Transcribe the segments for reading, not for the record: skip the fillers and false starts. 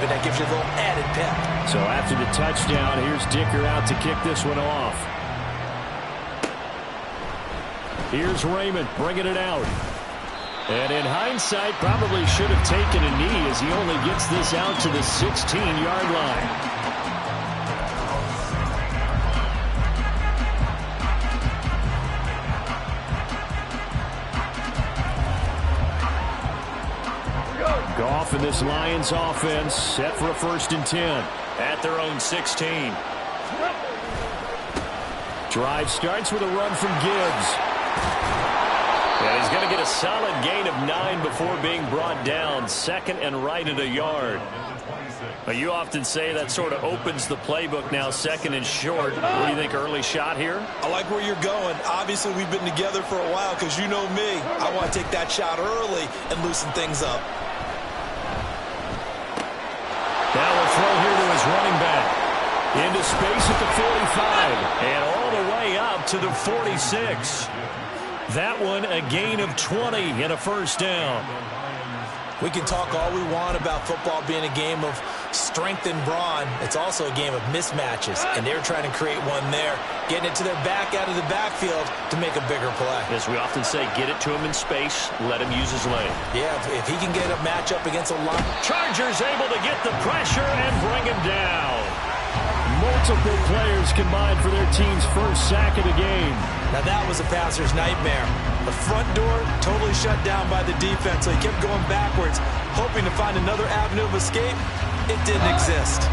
even. That gives you a little added pep. So after the touchdown, here's Dicker out to kick this one off. Here's Raymond bringing it out. And in hindsight, probably should have taken a knee as he only gets this out to the 16-yard line. Goff in this Lions offense set for a 1st and 10 at their own 16. Drive starts with a run from Gibbs. And he's going to get a solid gain of 9 before being brought down. 2nd and right at a yard. But you often say that sort of opens the playbook now, 2nd and short. What do you think, early shot here? I like where you're going. Obviously, we've been together for a while because you know me. I want to take that shot early and loosen things up. Now we'll throw here to his running back. Into space at the 45. And all the way up to the 46. That one a gain of 20 and a 1st down. We can talk all we want about football being a game of strength and brawn. It's also a game of mismatches, and they're trying to create one there, getting it to their back out of the backfield to make a bigger play. As we often say, get it to him in space, let him use his leg. Yeah, if he can get a matchup against a line. Chargers able to get the pressure and bring him down. Multiple players combined for their team's 1st sack of the game. Now that was a passer's nightmare. The front door totally shut down by the defense, so he kept going backwards, hoping to find another avenue of escape. It didn't exist.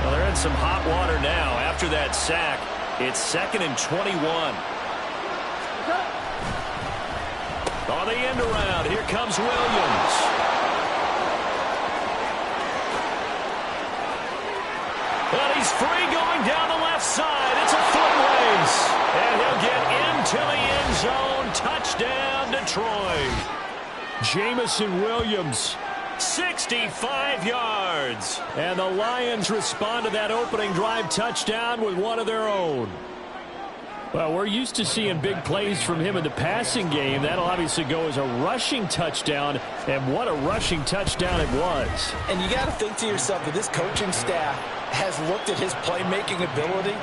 Well, they're in some hot water now. After that sack, it's 2nd and 21. On the end around, here comes Williams. But he's free going down the left side. It's a foot race. And he'll get into the end zone. Touchdown, Detroit. Jamison Williams, 65 yards. And the Lions respond to that opening drive touchdown with one of their own. Well, we're used to seeing big plays from him in the passing game. That'll obviously go as a rushing touchdown, and what a rushing touchdown it was. And you got to think to yourself that this coaching staff has looked at his playmaking ability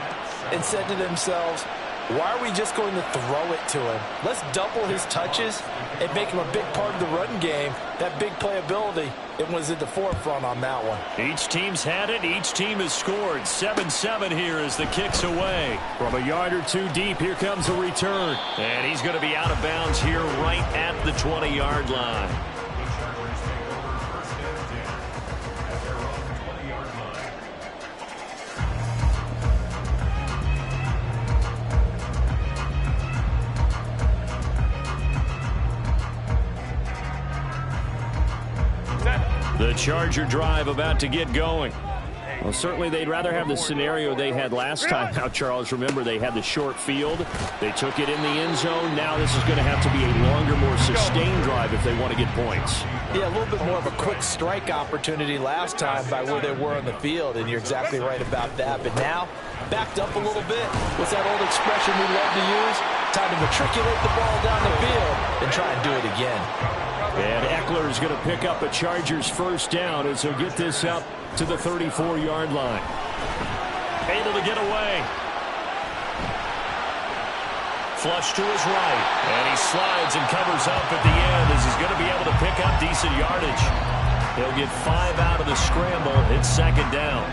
and said to themselves, why are we just going to throw it to him? Let's double his touches and make him a big part of the run game. That big playability, it was at the forefront on that one. Each team's had it. Each team has scored. 7-7 here as the kick's away. From a yard or two deep, here comes a return. And he's going to be out of bounds here right at the 20-yard line. The Charger drive about to get going. Well, certainly they'd rather have the scenario they had last time. Now, Charles, remember, they had the short field. They took it in the end zone. Now this is going to have to be a longer, more sustained drive if they want to get points. Yeah, a little bit more of a quick strike opportunity last time by where they were on the field, and you're exactly right about that. But now, backed up a little bit. What's that old expression we love to use? Time to matriculate the ball down the field and try and do it again. And Eckler is going to pick up a Chargers 1st down as he'll get this up to the 34-yard line. Able to get away. Flush to his right. And he slides and covers up at the end as he's going to be able to pick up decent yardage. He'll get 5 out of the scramble. It's 2nd down.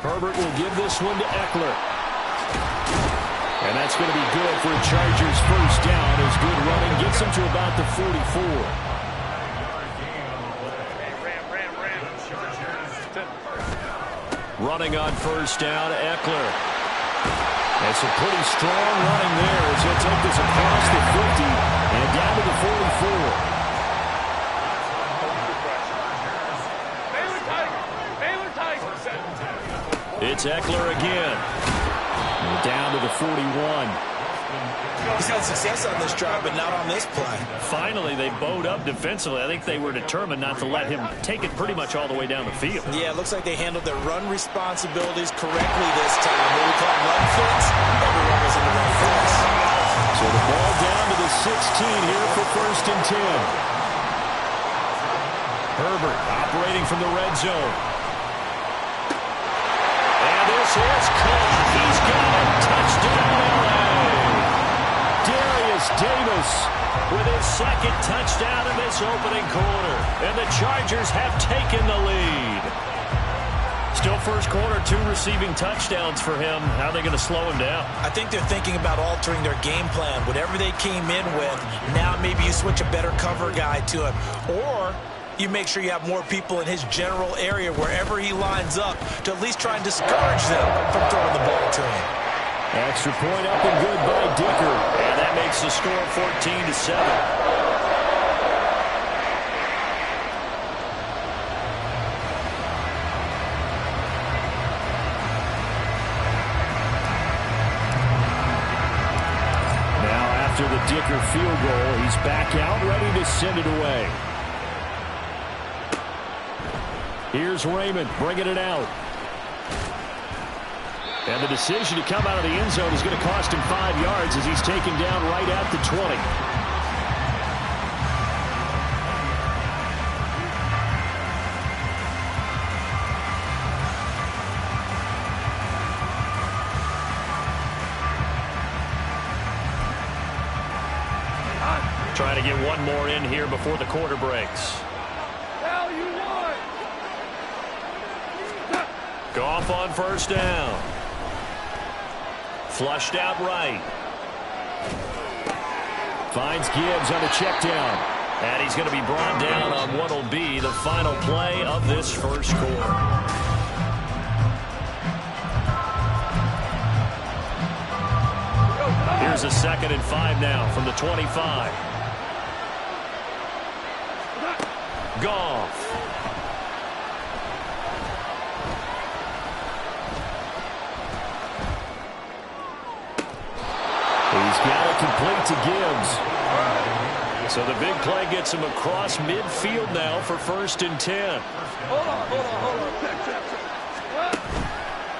Herbert will give this one to Eckler. And that's going to be good for a Chargers 1st down as good running gets him to about the 44. Running on 1st down, Eckler. And some pretty strong running there as he'll take this across the 50 and down to the 44. It's Eckler again. And down to the 41. He's had success on this drive, but not on this play. Finally, they bowed up defensively. I think they were determined not to let him take it pretty much all the way down the field. Yeah, it looks like they handled their run responsibilities correctly this time. What we call run fits, everyone was in the right place. So the ball down to the 16 first and 10. Herbert operating from the red zone. And this is caught. He's got it. Touchdown, LA. Darius Davis with his second touchdown in this opening quarter. And the Chargers have taken the lead. Still first quarter, 2 receiving touchdowns for him. How are they going to slow him down? I think they're thinking about altering their game plan. Whatever they came in with, now maybe you switch a better cover guy to him. Or you make sure you have more people in his general area wherever he lines up to at least try and discourage them from throwing the ball to him. Extra point up and good by Dicker. And that makes the score 14-7. After the Dicker field goal, he's back out, ready to send it away. Here's Raymond bringing it out. And the decision to come out of the end zone is going to cost him 5 yards as he's taken down right at the 20. Trying to get one more in here before the quarter breaks. Goff on first down. Flushed out right. Finds Gibbs on a check down. And he's going to be brought down on what will be the final play of this first quarter. Here's a 2nd and 5 now from the 25. Goff. He's got it complete to Gibbs. So the big play gets him across midfield now for 1st and 10. Hold on.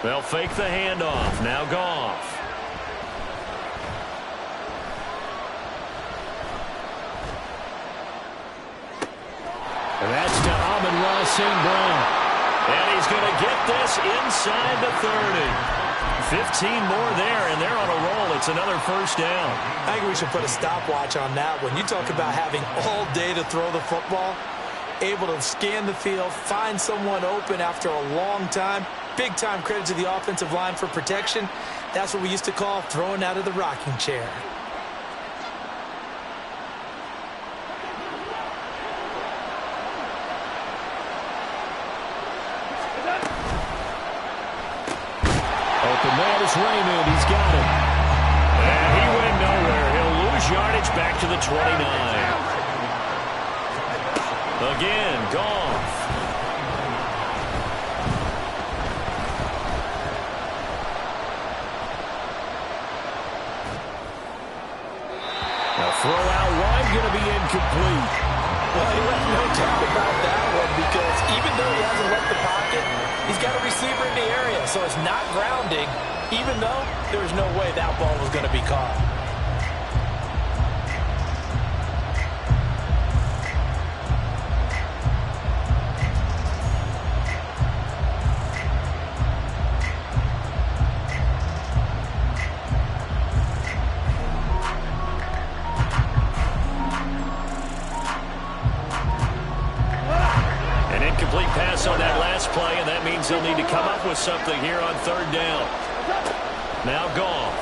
They'll fake the handoff. Now Goff. And that's to Amon-Ra St. Brown. And he's going to get this inside the 30. 15 more there, and they're on a roll. It's another first down. I think we should put a stopwatch on that one. You talk about having all day to throw the football, able to scan the field, find someone open after a long time. Big time credit to the offensive line for protection. That's what we used to call throwing out of the rocking chair. Open man is Raymond. He's got it. And he went nowhere. He'll lose yardage back to the 29. Again, Goff. Now throw out wide, going to be incomplete. Well, you have no doubt about that one because even though he hasn't left the pocket, he's got a receiver in the area, so it's not grounding, even though there was no way that ball was going to be caught. On that last play, and that means they'll need to come up with something here on 3rd down. Now Goff.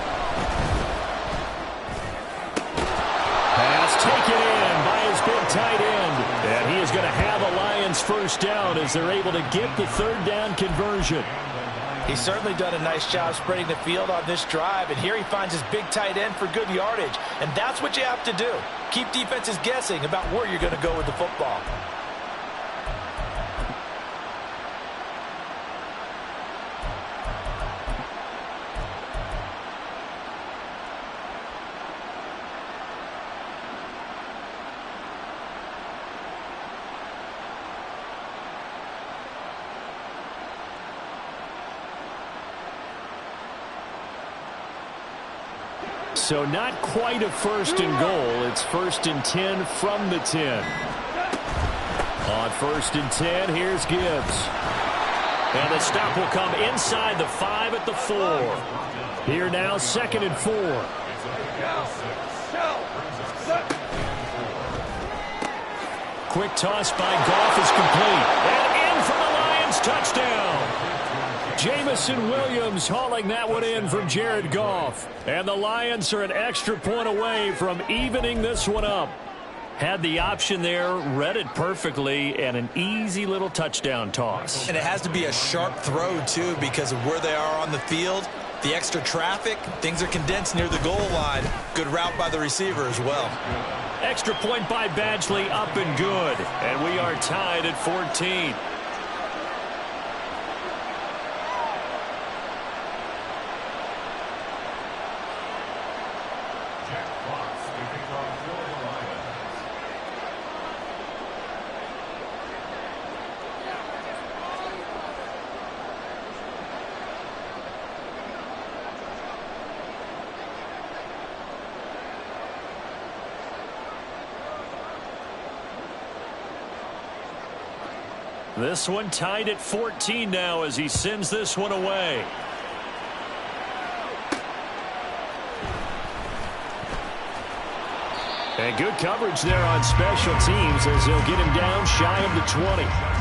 Pass taken in by his big tight end. And he is going to have a Lions first down as they're able to get the 3rd down conversion. He's certainly done a nice job spreading the field on this drive, and here he finds his big tight end for good yardage. And that's what you have to do. Keep defenses guessing about where you're going to go with the football. So not quite a first and goal. It's first and 10 from the 10. On first and 10, here's Gibbs. And the stop will come inside the 5 at the 4. Here now, second and 4. Quick toss by Goff is complete. And in for the Lions, touchdown. Jamison Williams hauling that one in from Jared Goff. And the Lions are an extra point away from evening this one up. Had the option there, read it perfectly, and an easy little touchdown toss. And it has to be a sharp throw, too, because of where they are on the field. The extra traffic, things are condensed near the goal line. Good route by the receiver as well. Extra point by Badgley, up and good. And we are tied at 14. This one tied at 14 now as he sends this one away. And good coverage there on special teams as he'll get him down shy of the 20.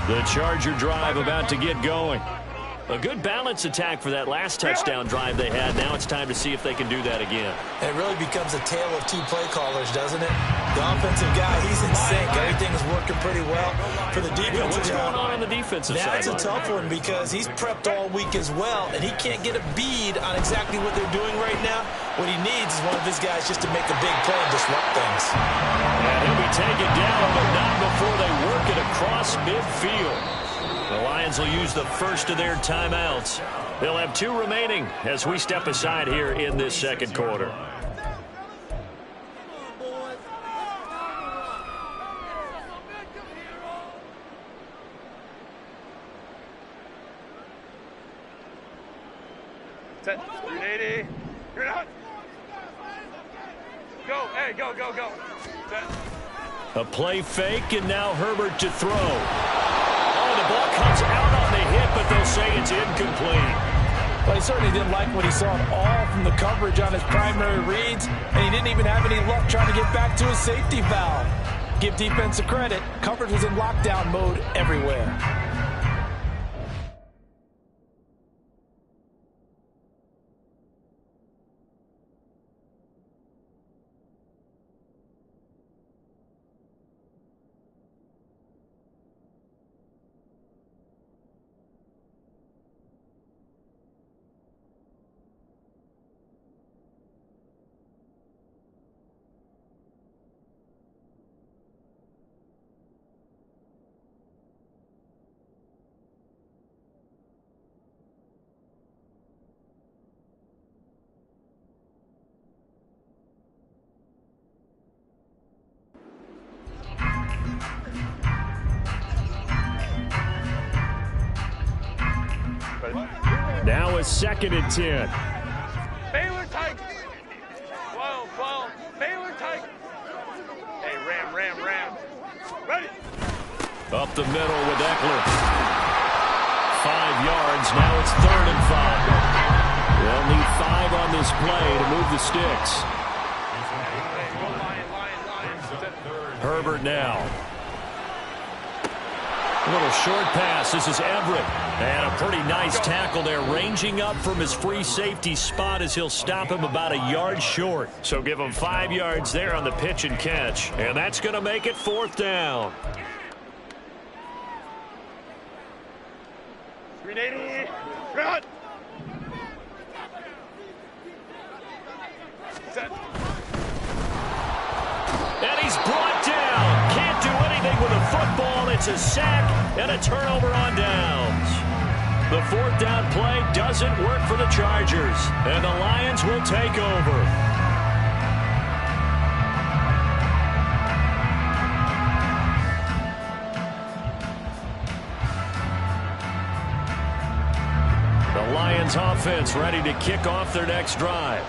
The Charger drive about to get going. A good balance attack for that last touchdown drive they had. Now it's time to see if they can do that again. It really becomes a tale of two play callers, doesn't it? The offensive guy, he's in sync. Everything is working pretty well for the defense. What's going on the defensive side? That's a tough one because he's prepped all week as well, and he can't get a bead on exactly what they're doing right now. What he needs is one of his guys just to make a big play and disrupt things. And he'll be taken down, but not before they work it across midfield. The Lions will use the first of their timeouts. They'll have 2 remaining as we step aside here in this second quarter. Set. 380. You're out. Go. Hey, go, go, go. Set. A play fake, and now Herbert to throw. Oh, the ball comes out on the hit, but they'll say it's incomplete. Well, he certainly didn't like what he saw at all from the coverage on his primary reads, and he didn't even have any luck trying to get back to his safety valve. Give defense a credit. Coverage was in lockdown mode everywhere. Now a second and 10. Baylor tight. 12, 12. Baylor tight. Hey, ram, ram, ram. Ready. Up the middle with Eckler. 5 yards. Now it's 3rd and 5. They'll need 5 on this play to move the sticks. Herbert now. A little short pass. This is Everett. And a pretty nice tackle there, ranging up from his free safety spot as he'll stop him about a yard short. So give him 5 yards there on the pitch and catch. And that's going to make it 4th down. 380. Run. Set. And he's brought down. Can't do anything with a football. It It's a sack and a turnover on downs. The fourth down play doesn't work for the Chargers, and the Lions will take over. The Lions offense ready to kick off their next drive.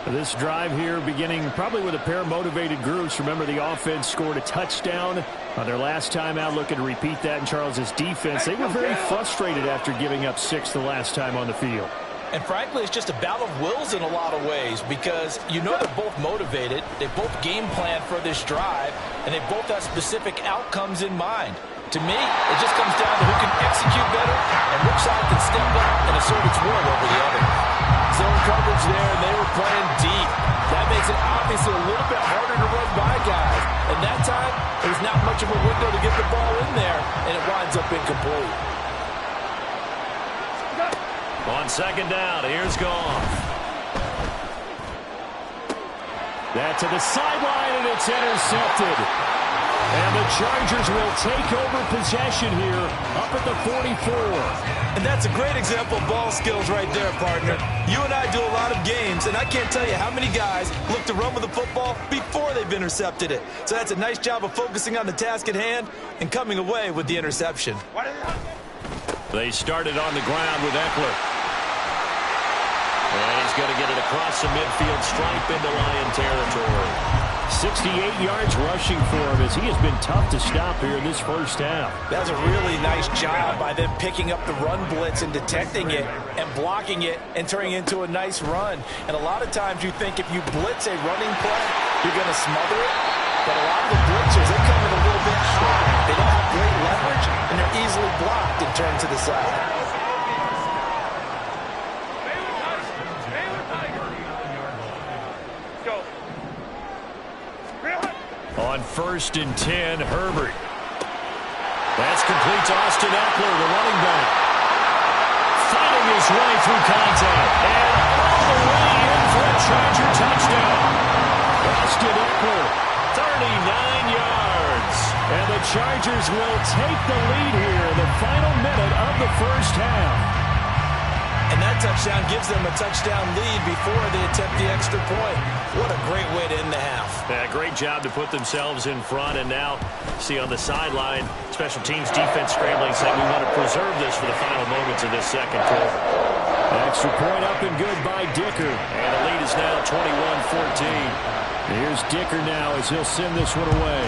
This drive here beginning probably with a pair of motivated groups. Remember, the offense scored a touchdown on their last time out. Looking to repeat that in Charles's defense. They were very frustrated after giving up 6 the last time on the field. And frankly, it's just a battle of wills in a lot of ways because you know they're both motivated. They both game plan for this drive, and they both have specific outcomes in mind. To me, it just comes down to who can execute better and which side can step up and assert its will over the other. Zone coverage there, and they were playing deep. That makes it obviously a little bit harder to run by guys. And that time, there's not much of a window to get the ball in there, and it winds up incomplete. On second down, here's Goff. That to the sideline, and it's intercepted. And the Chargers will take over possession here up at the 44. And that's a great example of ball skills right there, partner. You and I do a lot of games, and I can't tell you how many guys look to run with the football before they've intercepted it. So that's a nice job of focusing on the task at hand and coming away with the interception. They started on the ground with Eckler. And he's going to get it across the midfield stripe into Lion territory. 68 yards rushing for him as he has been tough to stop here in this first half. That was a really nice job by them picking up the run blitz and detecting it and blocking it and turning it into a nice run. And a lot of times you think if you blitz a running play, you're going to smother it. But a lot of the blitzers, they come in a little bit high. They don't have great leverage, and they're easily blocked and turned to the side. On 1st and 10, Herbert. That's complete to Austin Eckler, the running back. Fighting his way through contact. And all the way in for a Charger touchdown. Austin Eckler, 39 yards. And the Chargers will take the lead here in the final minute of the first half. And that touchdown gives them a touchdown lead before they attempt the extra point. What a great way to end the half. Yeah, great job to put themselves in front. And now, see on the sideline, special teams defense scrambling, saying we want to preserve this for the final moments of this second quarter. Extra point up and good by Dicker. And the lead is now 21-14. Here's Dicker now as he'll send this one away.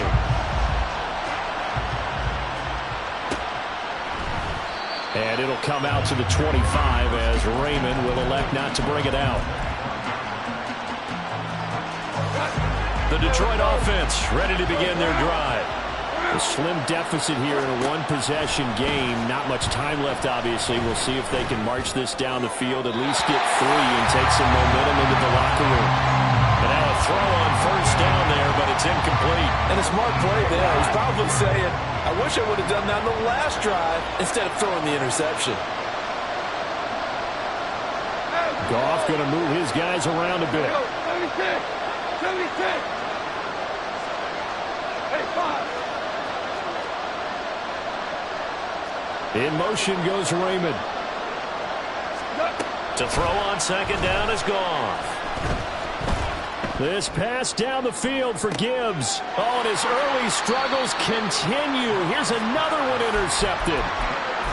And it'll come out to the 25 as Raymond will elect not to bring it out. The Detroit offense ready to begin their drive. A slim deficit here in a one-possession game. Not much time left, obviously. We'll see if they can march this down the field, at least get 3 and take some momentum into the locker room. And now a throw on 1st down there, but it's incomplete. And a smart play there. He's probably saying, I wish I would have done that on the last drive instead of throwing the interception. Goff going to move his guys around a bit. 76. Hey, 5. In motion goes Raymond. To throw on 2nd down is Goff. This pass down the field for Gibbs. Oh, and his early struggles continue. Here's another one intercepted.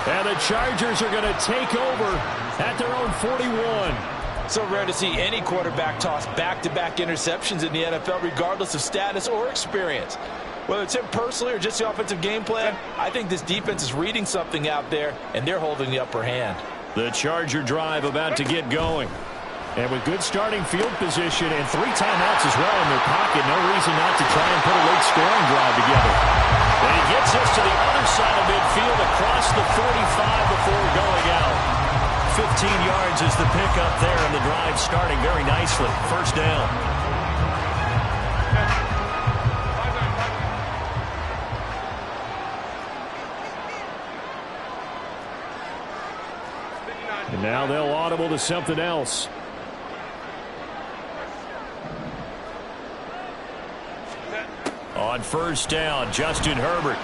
And the Chargers are going to take over at their own 41. So rare to see any quarterback toss back-to-back interceptions in the NFL, regardless of status or experience. Whether it's him personally or just the offensive game plan, I think this defense is reading something out there, and they're holding the upper hand. The Charger drive about to get going. And with good starting field position and 3 timeouts as well in their pocket, no reason not to try and put a late scoring drive together. And he gets us to the other side of midfield across the 45 before going out. 15 yards is the pickup there, and the drive starting very nicely. 1st down. And now they'll audible to something else. On 1st down, Justin Herbert.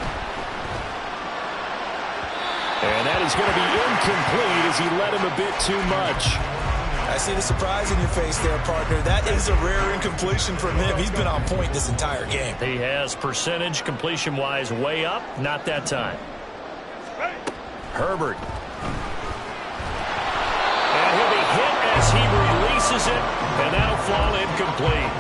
And that is going to be incomplete as he led him a bit too much. I see the surprise in your face there, partner. That is a rare incompletion from him. He's been on point this entire game. He has percentage completion-wise way up. Not that time. Herbert. And he'll be hit as he releases it, and that'll fall incomplete.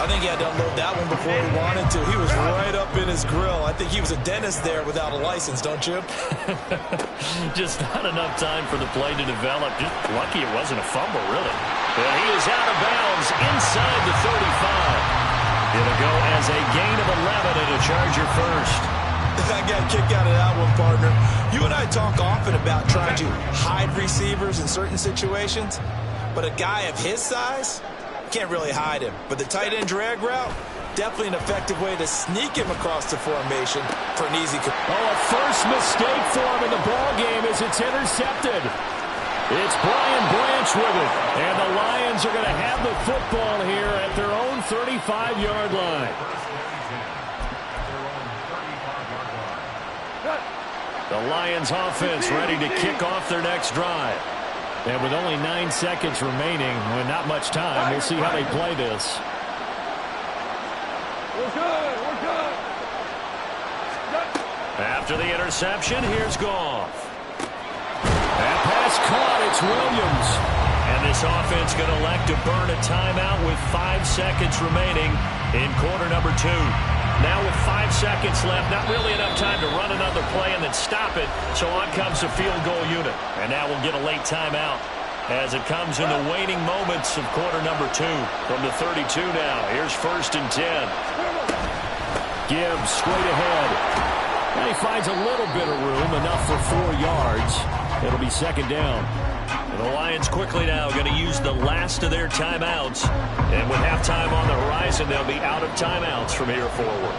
I think he had to unload that one before he wanted to. He was right up in his grill. I think he was a dentist there without a license, don't you? Just not enough time for the play to develop. Just lucky it wasn't a fumble, really. And he is out of bounds inside the 35. It'll go as a gain of 11 and a Charger first. I got a kick out of that one, partner. You and I talk often about trying to hide receivers in certain situations, but a guy of his size can't really hide him. But the tight end drag route, definitely an effective way to sneak him across the formation for an easy. A first mistake for him in the ball game as it's intercepted. It's Brian Branch with it, and the Lions are going to have the football here at their own 35-yard line. The Lions offense ready to kick off their next drive. And with only 9 seconds remaining, with not much time, we'll see how they play this. We're good. After the interception, here's Goff. That pass caught. It's Williams. And this offense going to elect to burn a timeout with 5 seconds remaining in quarter number 2. Now with 5 seconds left, not really enough time to run another play and then stop it. So on comes the field goal unit. And now we'll get a late timeout as it comes in the waning moments of quarter number 2. From the 32 now, here's 1st and 10. Gibbs straight ahead. And he finds a little bit of room, enough for 4 yards. It'll be 2nd down. And the Lions quickly now going to use the last of their timeouts. And with halftime on the horizon, they'll be out of timeouts from here forward.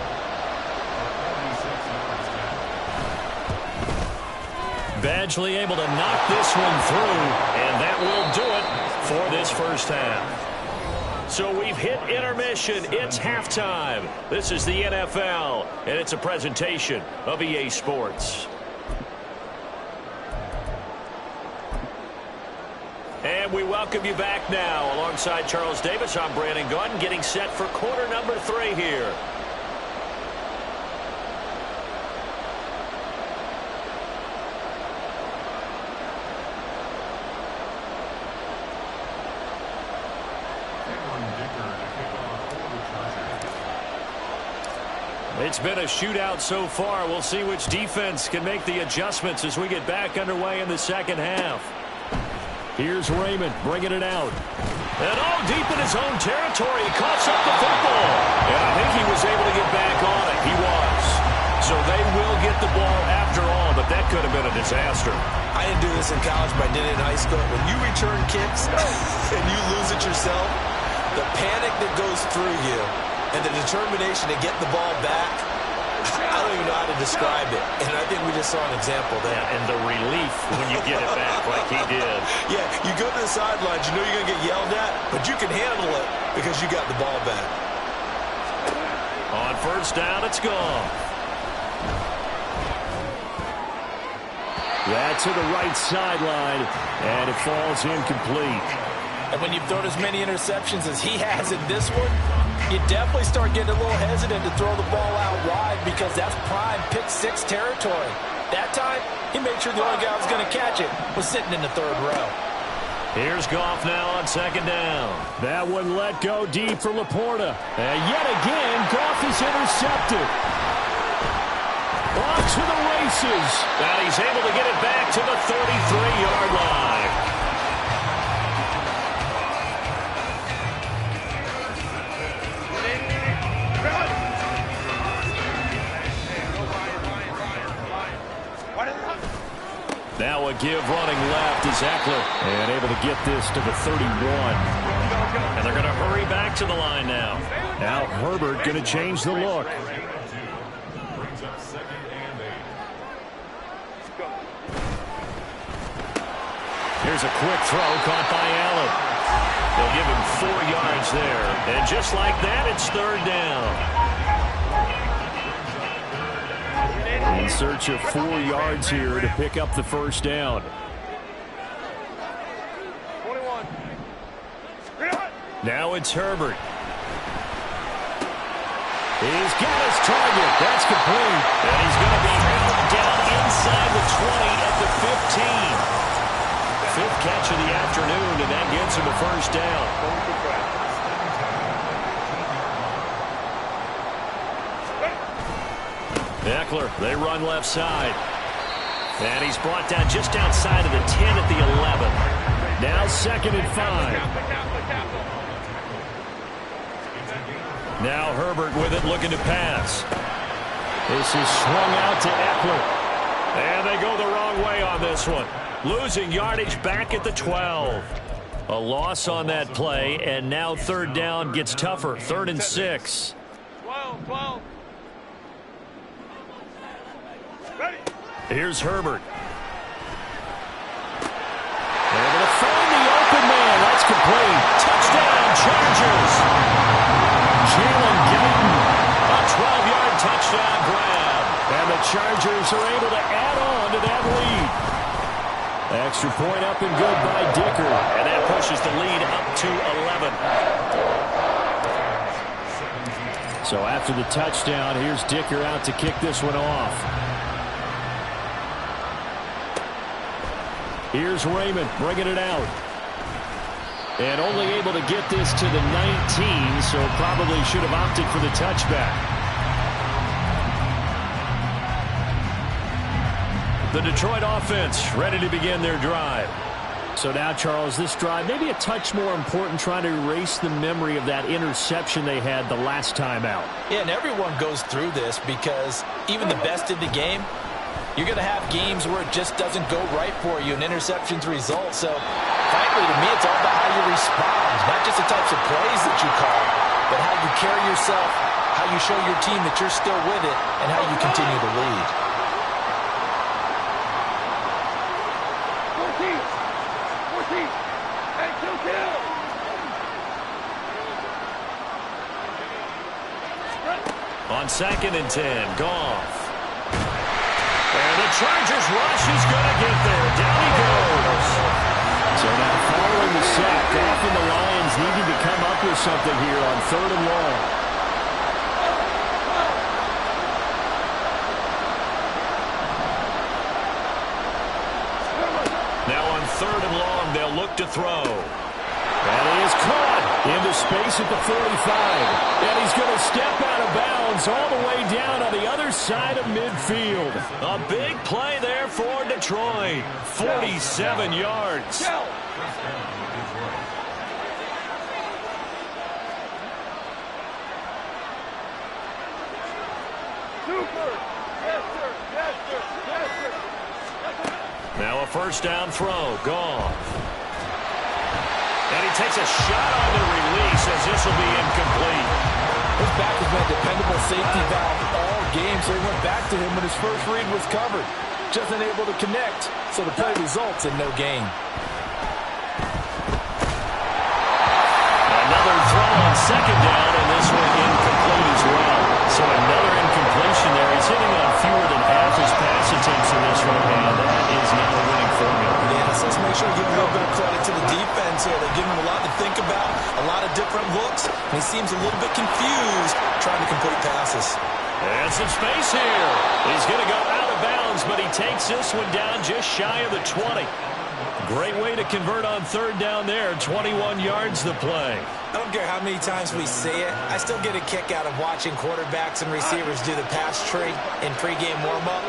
Badgley able to knock this one through, and that will do it for this first half. So we've hit intermission. It's halftime. This is the NFL, and it's a presentation of EA Sports. And we welcome you back now. Alongside Charles Davis, I'm Brandon Gunn, getting set for quarter number 3 here. It's been a shootout so far. We'll see which defense can make the adjustments as we get back underway in the second half. Here's Raymond bringing it out. And deep in his own territory, he coughs up the football. And I think he was able to get back on it. He was. So they will get the ball after all, but that could have been a disaster. I didn't do this in college, but I did it in high school. When you return kicks and you lose it yourself, the panic that goes through you and the determination to get the ball back, I don't even know how to describe it. And I think we just saw an example there. Yeah, and the relief when you get it back like he did. Yeah, you go to the sidelines, you know you're going to get yelled at, but you can handle it because you got the ball back. On 1st down, it's gone. That's to the right sideline, and it falls incomplete. And when you've thrown as many interceptions as he has in this one, you definitely start getting a little hesitant to throw the ball out wide because that's prime pick 6 territory. That time, he made sure the only guy who was going to catch it was sitting in the 3rd row. Here's Goff now on 2nd down. That one let go deep for Laporta. And yet again, Goff is intercepted. Off to the races. And he's able to get it back to the 33-yard line. Now a give running left is Eckler. And able to get this to the 31. And they're going to hurry back to the line now. Now Herbert going to change the look. Here's a quick throw caught by Allen. They'll give him 4 yards there. And just like that, it's 3rd down. In search of 4 yards here to pick up the first down. 21. Now it's Herbert. He's got his target. That's complete. And he's going to be held down inside the 20 at the 15. 5th catch of the afternoon, and that gets him a first down. Eckler, they run left side. And he's brought down just outside of the 10 at the 11. Now 2nd and 5. Now Herbert with it, looking to pass. This is swung out to Eckler. And they go the wrong way on this one. Losing yardage back at the 12. A loss on that play, and now 3rd down gets tougher. 3rd and 6. 12. Ready. Here's Herbert. They're going to find the open man. That's complete. Touchdown, Chargers. Jalen Guyton, a 12-yard touchdown grab. And the Chargers are able to add on to that lead. Extra point up and good by Dicker. And that pushes the lead up to 11. So after the touchdown, here's Dicker out to kick this one off. Here's Raymond bringing it out. And only able to get this to the 19, so probably should have opted for the touchback. The Detroit offense ready to begin their drive. So now, Charles, this drive maybe a touch more important, trying to erase the memory of that interception they had the last time out. Yeah, and everyone goes through this because even the best in the game, you're going to have games where it just doesn't go right for you, and interceptions result. So, frankly, to me, it's all about how you respond, not just the types of plays that you call, but how you carry yourself, how you show your team that you're still with it, and how you continue to lead. 14. Hey, kill. On 2nd and 10, Goff. And the Chargers rush is going to get there. Down he goes. So now following the sack, Goff and the Lions needing to come up with something here on 3rd and long. Now on 3rd and long, they'll look to throw. And he is caught into space at the 45. And he's going to step out of bounds all the way down on the other side of midfield. A big play there for Detroit. 47 yards. Now a 1st down throw. Goff. And he takes a shot on the release as this will be incomplete. His back has been a dependable safety valve all game, so he went back to him when his first read was covered. Just unable to connect, so the play results in no gain. Another throw on 2nd down, and this one incomplete as well. So another incompletion there. He's hitting on fewer than half his pass attempts in this one, and that is not a winning formula. Yeah, so let's make sure we give a little bit of credit to the defense here. They give him a lot to think about, a lot of different looks, and he seems a little bit confused trying to complete passes. And some space here. He's going to go out of bounds, but he takes this one down just shy of the 20. Great way to convert on 3rd down there. 21 yards the play. I don't care how many times we see it. I still get a kick out of watching quarterbacks and receivers do the pass tree in pregame warm-up.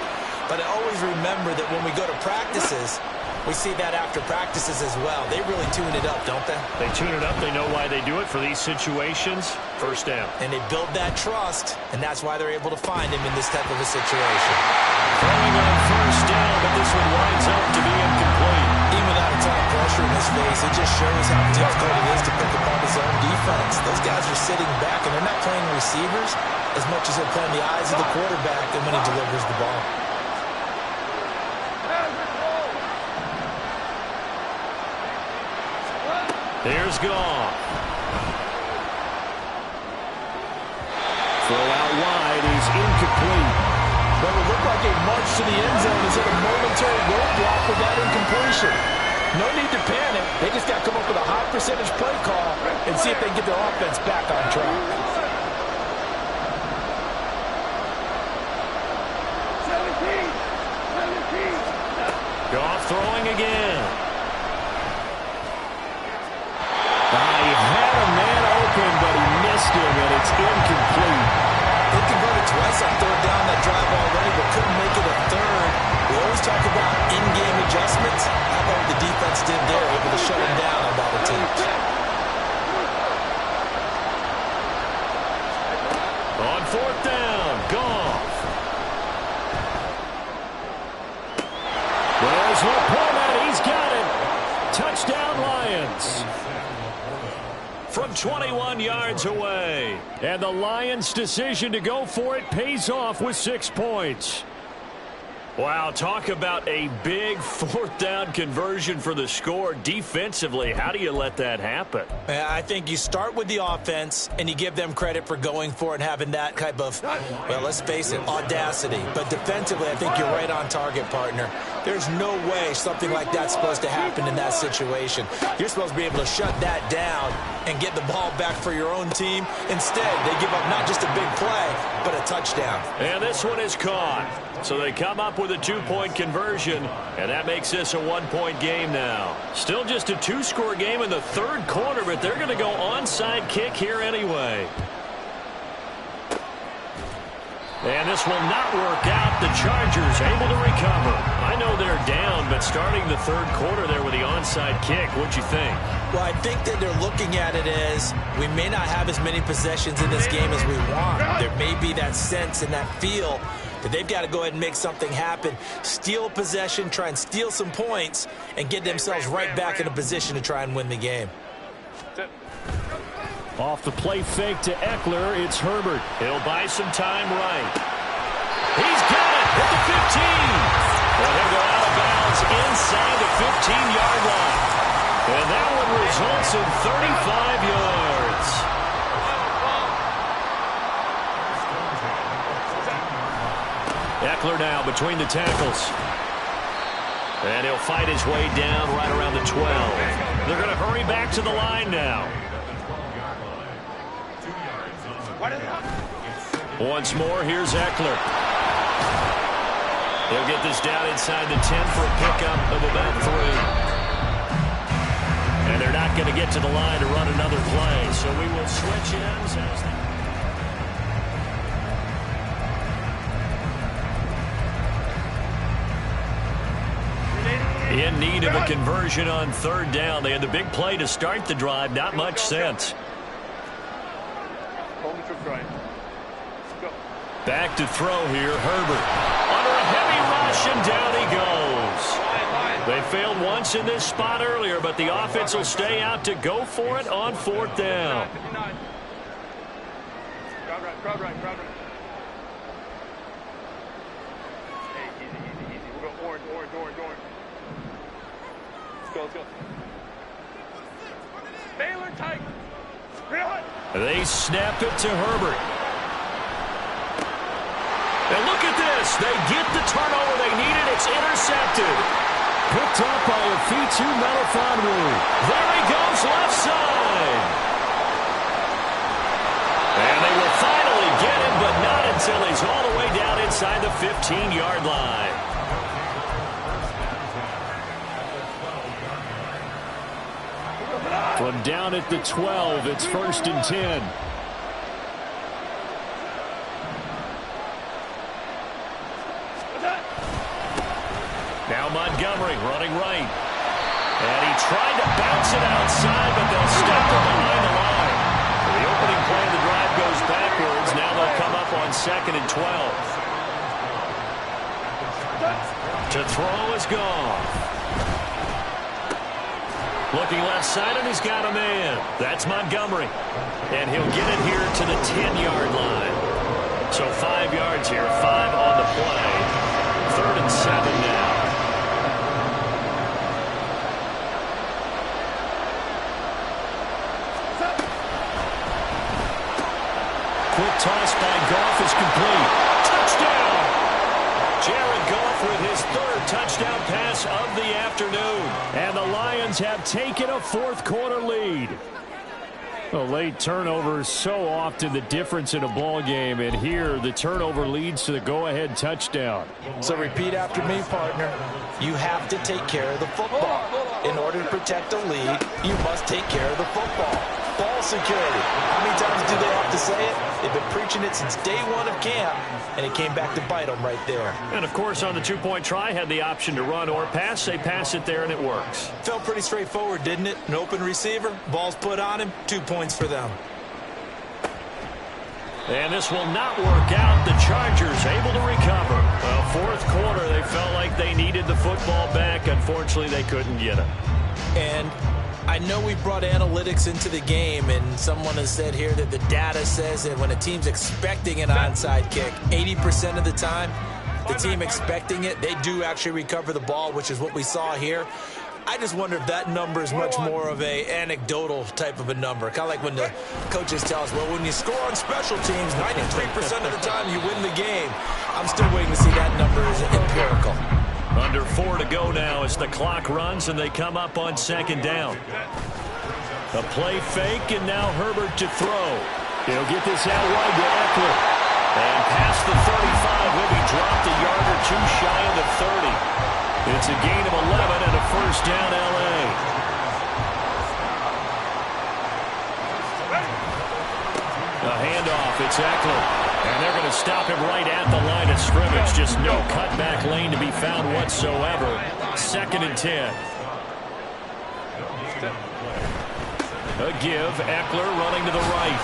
But I always remember that when we go to practices, we see that after practices as well. They really tune it up, don't they? They tune it up. They know why they do it for these situations. 1st down. And they build that trust, and that's why they're able to find him in this type of a situation. Throwing on 1st down, but this one winds up to be incomplete. Even without a ton of pressure in his face, it just shows how difficult it is to pick apart his own defense. Those guys are sitting back, and they're not playing receivers as much as they're playing the eyes of the quarterback and when he delivers the ball. Here's Goff. Throw out wide is incomplete. What would look like a march to the end zone is at a momentary roadblock with that incompletion. No need to panic. They just got to come up with a high percentage play call and see if they can get their offense back on track. 17. Goff throwing again. He had a man open, but he missed him, and it's incomplete. They converted twice on third down that drive already, but couldn't make it a third. We always talk about in-game adjustments. How about what the defense did there, able to shut them down on that attempt. On fourth down, Goff. There's Laporta. He's got it. Touchdown, Lions. From 21 yards away. And the Lions' decision to go for it pays off with 6 points. Wow, talk about a big fourth down conversion for the score. Defensively, how do you let that happen? I think you start with the offense, and you give them credit for going for it and having that type of, well, let's face it, audacity. But defensively, I think you're right on target, partner. There's no way something like that's supposed to happen in that situation. You're supposed to be able to shut that down and get the ball back for your own team. Instead, they give up not just a big play, but a touchdown. And this one is caught. So they come up with a 2-point conversion, and that makes this a 1-point game now. Still just a 2-score game in the third quarter, but they're going to go onside kick here anyway. And this will not work out. The Chargers able to recover. I know they're down, but starting the third quarter there with the onside kick, what'd you think? Well, I think that they're looking at it as we may not have as many possessions in this game as we want. There may be that sense and that feel that they've got to go ahead and make something happen, steal possession, try and steal some points, and get themselves right back in a position to try and win the game. Off the play fake to Eckler, it's Herbert. He'll buy some time right. He's got it at the 15. And he'll go out of bounds inside the 15-yard line. And that one results in 35 yards. Eckler now between the tackles. And he'll fight his way down right around the 12. They're going to hurry back to the line now. Once more, here's Eckler. He'll get this down inside the 10 for a pickup of about 3. And they're not going to get to the line to run another play, so we will switch ends as in need of a conversion on third down. They had the big play to start the drive. Not much sense. Back to throw here, Herbert. Under a heavy rush, and down he goes. They failed once in this spot earlier, but the offense will stay out to go for it on fourth down. Crowd right. Hey, easy. We'll go orange. Let's go. Baylor tight. They snap it to Herbert. And look at this. They get the turnover they needed. It's intercepted. Picked up by a Fitu Melifonwu. There he goes, left side. And they will finally get him, but not until he's all the way down inside the 15-yard line. From down at the 12, it's 1st and 10. Now Montgomery running right. And he tried to bounce it outside, but they'll stop him behind the line. The opening play of the drive goes backwards. Now they'll come up on 2nd and 12. To throw is gone. Looking left side, and he's got a man. That's Montgomery. And he'll get it here to the 10-yard line. So 5 yards here, 5 on the play. 3rd and 7 now. Quick toss by Goff is complete. Touchdown! Jared Goff with his third touchdown pass of the afternoon. And the Lions have taken a fourth-quarter lead. A late turnover is so often the difference in a ball game, and here the turnover leads to the go-ahead touchdown. So repeat after me, partner. You have to take care of the football. In order to protect a lead, you must take care of the football. Ball security. How many times do they have to say it? They've been preaching it since day one of camp, and it came back to bite them right there. And, of course, on the two-point try, had the option to run or pass. They pass it there, and it works. Felt pretty straightforward, didn't it? An open receiver, ball's put on him, 2 points for them. And this will not work out. The Chargers able to recover. Well, fourth quarter, they felt like they needed the football back. Unfortunately, they couldn't get it. And I know we brought analytics into the game, and someone has said here that the data says that when a team's expecting an onside kick, 80% of the time, the team expecting it, they do actually recover the ball, which is what we saw here. I just wonder if that number is much more of a anecdotal type of a number. Kind of like when the coaches tell us, well, when you score on special teams, 93% of the time you win the game. I'm still waiting to see that number is empirical. Under 4 to go now as the clock runs and they come up on second down. A play fake, and now Herbert to throw. He'll get this out wide to Eckler. And past the 35, will be dropped a yard or two shy of the 30. It's a gain of 11 and a first down, L.A. A handoff, it's Eckler. And they're going to stop him right at the line of scrimmage. Just no cutback lane to be found whatsoever. 2nd and 10. A give, Eckler running to the right.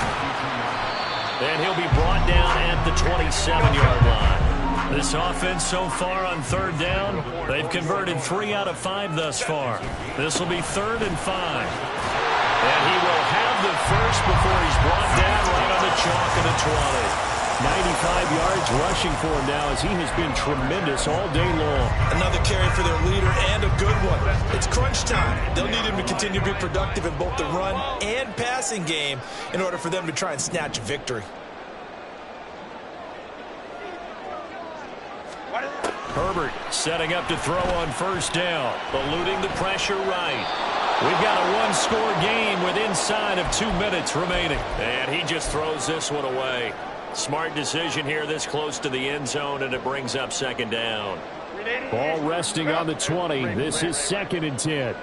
And he'll be brought down at the 27-yard line. This offense so far on third down, they've converted 3 out of 5 thus far. This will be 3rd and 5. And he will have the first before he's brought down right on the chalk of the 20. 95 yards rushing for him now as he has been tremendous all day long. Another carry for their leader and a good one. It's crunch time. They'll need him to continue to be productive in both the run and passing game in order for them to try and snatch a victory. Herbert setting up to throw on first down, eluding the pressure right. We've got a one-score game with inside of 2 minutes remaining. And he just throws this one away. Smart decision here this close to the end zone, and it brings up second down. Ball resting on the 20. This is 2nd and 10.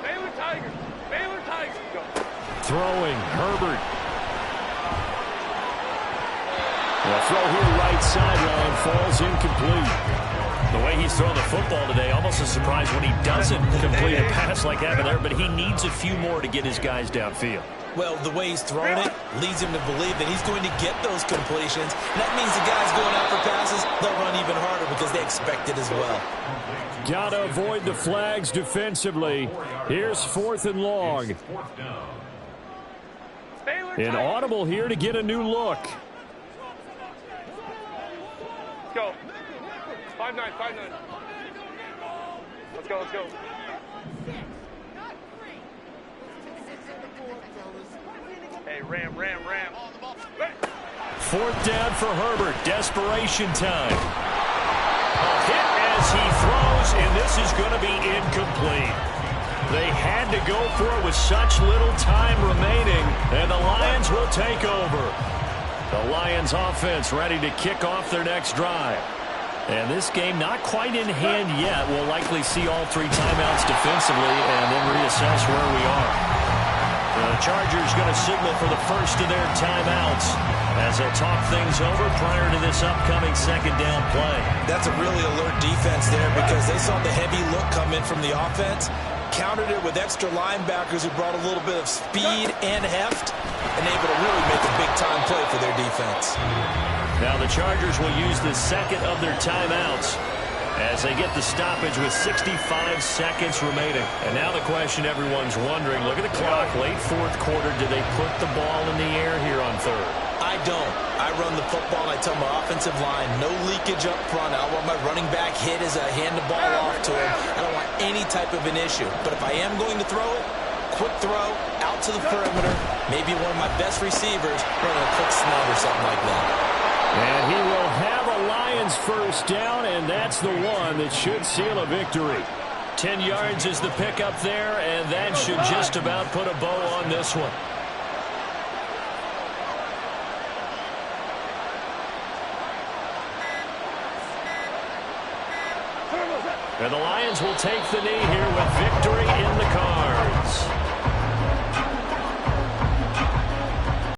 Baylor Tigers. Baylor Tigers. Go. Throwing, Herbert. The throw here right sideline falls incomplete. The way he's throwing the football today, almost a surprise when he doesn't complete a pass like that there, but he needs a few more to get his guys downfield. Well, the way he's throwing it leads him to believe that he's going to get those completions. And that means the guys going out for passes, they'll run even harder because they expect it as well. Got to avoid the flags defensively. Here's 4th and long. An audible here to get a new look. Go. 5-9, 5-9. Let's go, let's go. Hey, ram. 4th down for Herbert. Desperation time. A hit as he throws, and this is going to be incomplete. They had to go for it with such little time remaining, and the Lions will take over. The Lions offense ready to kick off their next drive. And this game not quite in hand yet. We'll likely see all 3 timeouts defensively and then reassess where we are. The Chargers going to signal for the first of their timeouts as they'll talk things over prior to this upcoming second down play. That's a really alert defense there because they saw the heavy look come in from the offense, countered it with extra linebackers who brought a little bit of speed and heft, and able to really make a big-time play for their defense. Now the Chargers will use the second of their timeouts as they get the stoppage with 65 seconds remaining. And now the question everyone's wondering, look at the clock, late 4th quarter, do they put the ball in the air here on 3rd? I don't. I run the football and I tell my offensive line, no leakage up front. I don't want my running back hit as I hand the ball off to him. I don't want any type of an issue. But if I am going to throw it, quick throw out to the perimeter. Maybe one of my best receivers running a quick slant or something like that. And he will have a Lions first down, and that's the one that should seal a victory. 10 yards is the pickup there, and that should just about put a bow on this one. And the Lions will take the knee here with victory in the cards.